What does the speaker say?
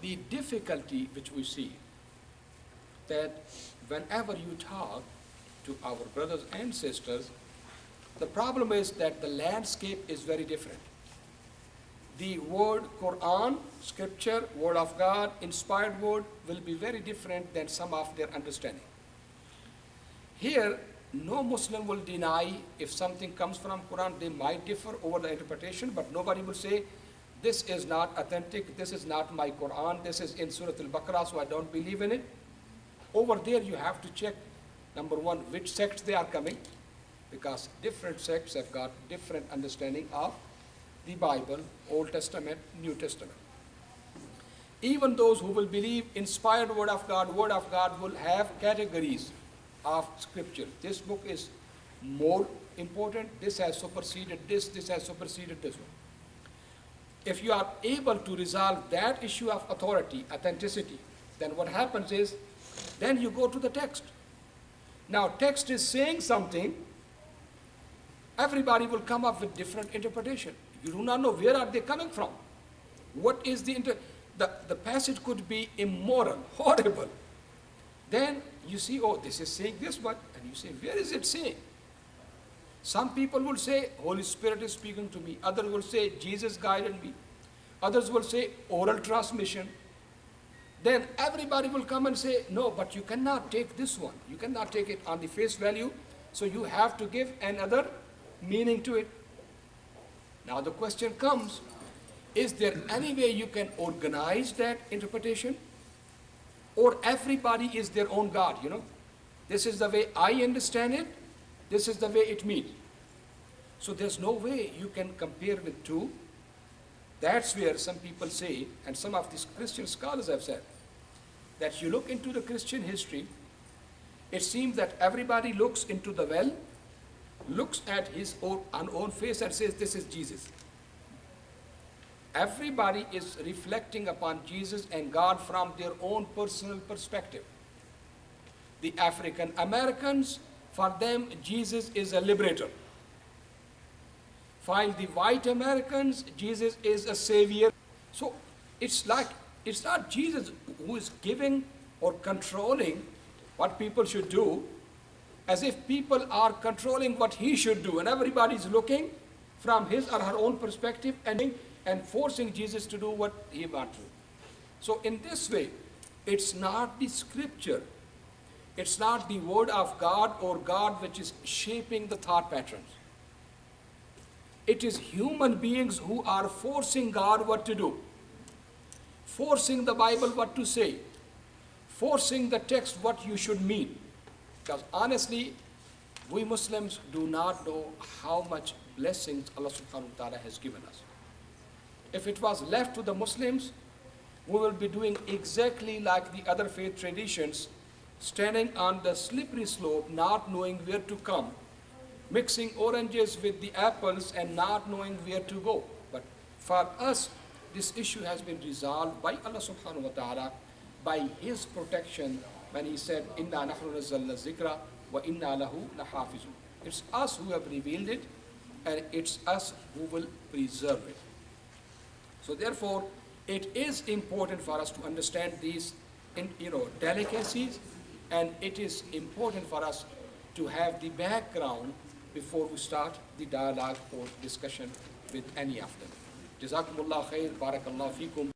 the difficulty which we see, that whenever you talk to our brothers and sisters, the problem is that the landscape is very different. The word Quran, scripture, word of God, inspired word will be very different than some of their understanding. Here, no Muslim will deny if something comes from Quran, they might differ over the interpretation, but nobody will say, this is not authentic, this is not my Quran, this is in Surah Al-Baqarah, so I don't believe in it. Over there you have to check, number one, which sects they are coming, because different sects have got different understanding of the Bible, Old Testament, New Testament. Even those who will believe inspired word of God will have categories of scripture. This book is more important, this has superseded this has superseded this one. If you are able to resolve that issue of authority, authenticity, then what happens is, then you go to the text. Now, text is saying something, everybody will come up with different interpretation. You do not know where are they coming from. What is the passage could be immoral, horrible. Then you see, oh, this is saying this one, and you say, where is it saying? Some people will say, Holy Spirit is speaking to me. Others will say, Jesus guided me. Others will say, oral transmission. Then everybody will come and say, no, but you cannot take this one. You cannot take it on the face value, so you have to give another meaning to it. Now the question comes, is there any way you can organize that interpretation? Or everybody is their own God, you know? This is the way I understand it, this is the way it means. So there's no way you can compare with two. That's where some people say, and some of these Christian scholars have said, that you look into the Christian history, it seems that everybody looks into the well, looks at his own face and says, this is Jesus. Everybody is reflecting upon Jesus and God from their own personal perspective. The African Americans, for them, Jesus is a liberator. While the white Americans, Jesus is a savior. So it's like, it's not Jesus who is giving or controlling what people should do, as if people are controlling what he should do, and everybody is looking from his or her own perspective and forcing Jesus to do what he wants to. So in this way, it's not the scripture, it's not the word of God or God which is shaping the thought patterns. It is human beings who are forcing God what to do, forcing the Bible what to say, forcing the text what you should mean. Because honestly, we Muslims do not know how much blessings Allah subhanahu wa ta'ala has given us. If it was left to the Muslims, we will be doing exactly like the other faith traditions, standing on the slippery slope, not knowing where to come, mixing oranges with the apples and not knowing where to go. But for us, this issue has been resolved by Allah subhanahu wa ta'ala, by His protection, when He said, Inna nahnu nazzalna zikra wa inna lahu lahafizun. It's us who have revealed it, and it's us who will preserve it. So therefore, it is important for us to understand these, delicacies, and it is important for us to have the background before we start the dialogue or discussion with any of them. Jazakumullah khair, barakallahu feekum.